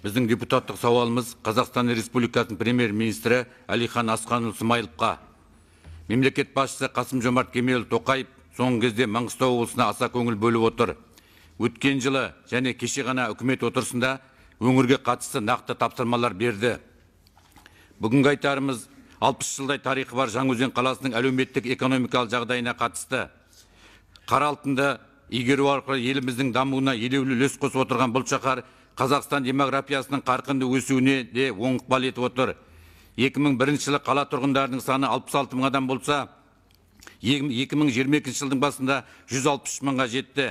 Біздің депутаттық сауалымыз Қазақстан Республикасының премьер-министрі Әлихан Асханұлы Смайыловқа. Мемлекет басшысы Қасым-Жомарт Кемелұлы Тоқаев соңғы кезде Маңғыстау облысына аса көңіл бөліп отыр. Өткен жылы және кеше ғана үкімет отырысында өңірге қатысты нақты тапсырмалар берді. Бүгінгі айтарымыз 60 жылдай тарихы бар Жаңаөзен қаласының әлеуметтік экономикалық жағдайына қатысты. Қара алтынды игеру арқылы еліміздің дамуына елеулі үлес қосып отырған бұл шаһар Қазақстан демографиясының қарқынды өсуіне де оң ықпал етіп отыр. 2001 жылы қала тұрғындарының саны 66 мың адам болса, 2022 жылдың басында 163 мыңға жетті.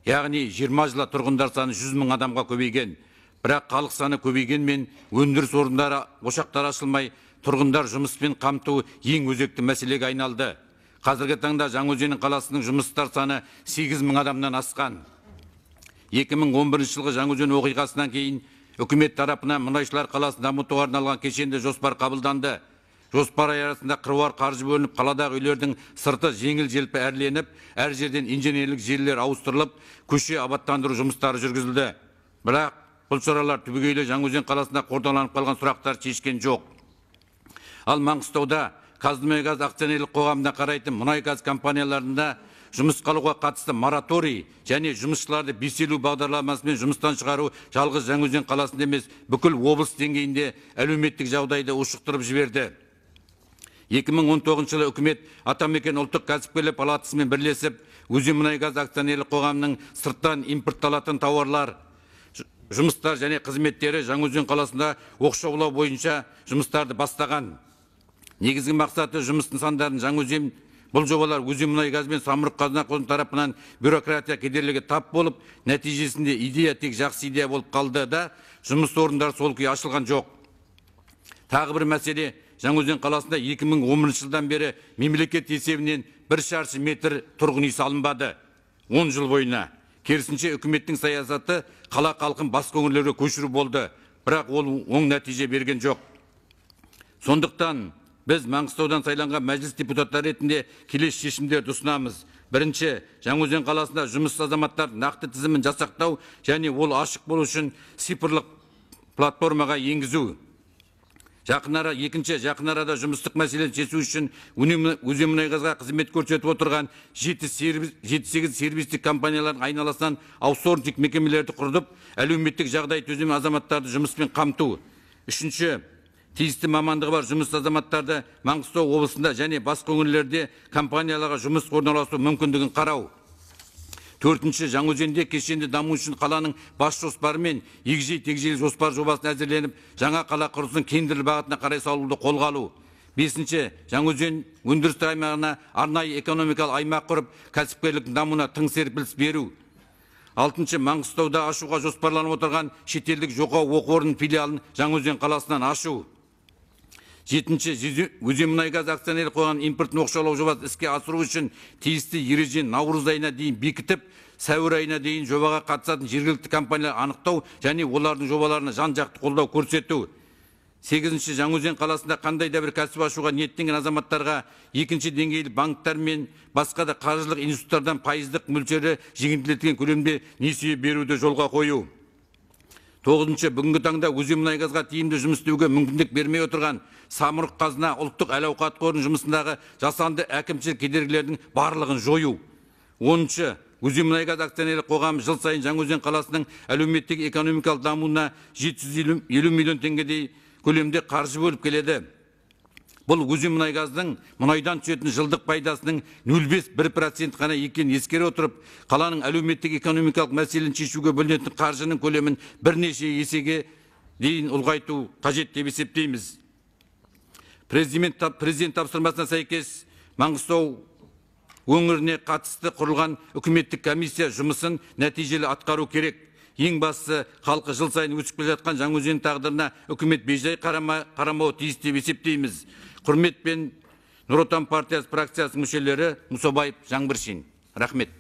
Яғни 20 жылда тұрғындар саны 100 мың адамға көбейген. Бірақ халық саны көбейгенмен өндіріс орындары ошақтар ашылмай, тұрғындар жұмыспен қамту ең өзекті мәселеге айналды. Қазіргі таңда Жаңаөзен қаласының жұмыстар саны 8 мың адамнан асқан. 2011 жылғы Жаңаөзен оқиғасынан кейін үкімет тарапынан мұнайшылар қаласын дамытуға арналған кешенді жоспар қабылданды. Жоспар аясында қыруар қаржы бөлініп, қаладағы үйлердің сырты жеңіл-желпі әрленіп, әр жерден инженерлік желілер ауыстырылып, көше абаттандыру жұмыстары жүргізілді. Бірақ бұл шаралар түбегейлі Жаңаөзен қаласында қордаланып қалған сұрақтар шешкен жоқ. Ал Маңғыстауда Қазмұнайгаз акционерлік қоғамына қарайтын мұнай-газ компанияларында жұмыс қалуға қатысты мораторий және жұмысшыларды беселу бағдарламасымен жұмыстан шығару жалғыз Жаңаөзен қаласында емес, бүкіл облыс деңгейінде әлеуметтік жағдайды ушықтырып жіберді. 2019 жылы үкімет Атамекен ұлттық кәсіпкерлер палатасымен бірлесіп, Өзенмұнайгаз акционерлік қоғамының сырттан импортталатын тауарлар, жұмыстар және қызметтері Жаңаөзен қаласында оқшаулау бойынша жұмыстарды бастаған. Негізгі мақсаты жұмыс нысандарын Жаңаөзен. Бұл жобалар Өзенмұнайгаз бен Самұрық-қазына қорының тарапынан бюрократия кедергіге тап болып, нәтижесінде идея тек жақсы идея болып қалды да, жұмыс орындары сол күйі ашылған жоқ. Тағы бір мәселе, Жаңаөзен қаласында 2010 жылдан бері мемлекет есебінен 1 шаршы метр тұрғын үй салынбады. 10 жыл бойына. Керісінше үкіметтің саясаты қала халқын басқа өңірлерге көшіру болды, бірақ ол оң нәтиже берген жоқ. Сондықтан біз Маңғыстаудан сайланған мәжіліс депутаттары ретінде келесі шешімдерді ұсынамыз. Бірінші, Жаңаөзен қаласында жұмыс азаматтар нақты тізімін жасақтау және ол ашық болу үшін цифрлық платформаға енгізу. Екінші, жақын арада жұмыстық мәселені шешу үшін Өзенмұнайгазға қызмет көрсетіп отырған 7-8 сервистік компаниялардың айналасынан аутсорсинг мекемелерді құрдып, әлеуметтік жағдай төзім азаматтарды жұмыспен қамту. Үшінші, тиісті мамандығы бар жұмыс азаматтарды Маңғыстау облысында және басқа өңірлерде компанияларға жұмыс орналасу мүмкіндігін қарау. Төртінші, Жаңаөзенде кешенді даму үшін қаланың бас жоспары мен егжей-тегжейлі жоспар жобасын әзірленіп, жаңа қала құрылысын кендірлі бағытына қарай салуды қолға алу. Бесінші, Жаңаөзен өндірістік аймағына арнайы экономикалық аймақ құрып, кәсіпкерліктің дамуына тың серпіліс беру. Алтыншы, Маңғыстауда ашуға жоспарланып отырған шетелдік жоғары оқу орнының филиалын Жаңаөзен қаласынан ашу. Жетінші, Өзенмұнайгаз акционерлік қоғамының импортын оқшаулау жобасын іске асыру үшін тиісті ережені наурыз айына дейін бекітіп, сәуір айына дейін жобаға қатысатын жергілікті компаниялар анықтау және олардың жобаларына жан-жақты қолдау көрсету. Сегізінші, Жаңаөзен қаласында қандай да бір кәсіп ашуға ниеттенген азаматтарға екінші деңгейлі банктар мен басқа да қаржылық институттардан пайыздық мөлшері жеңілдетілген көлемде несие беруді жолға қою. Тоғызыншы, бүгінгі таңда Өзенмұнайгазға тиімді жұмыс істеуге мүмкіндік бермей отырған Самұрық-қазына ұлттық әл-ауқат қорының жұмысындағы жасанды әкімшілік кедергілердің барлығын жою. 10-шы, Өзенмұнайгаз акционерлік қоғамы жыл сайын Жаңаөзен қаласының әлеуметтік экономикалық дамуына 750 миллион теңгедей көлемде қаржы бөліп келеді. Бұл Өзенмұнайгаздың мұнайдан түсетін жылдық пайдасының 0,5% қана екенін ескере отырып, қаланың әлеуметтік экономикалық мәселені шешуге бөлінетін қаржының көлемін бірнеше есеге дейін ұлғайту қажет деп есептейміз. Президент тапсырмасына сәйкес Маңғыстау өңіріне қатысты құрылған үкіметтік комиссия жұмысын нәтижелі атқару керек. Ең бастысы, халқы жыл сайын өсіп келе жатқан Жаңаөзен тағдырына үкімет бейжай қарамауы тиіс деп есептейміз. Құрметпен Нұр Отан партиясы фракциясының мүшелері Мұсабаев, Жаңбыршин. Рахмет.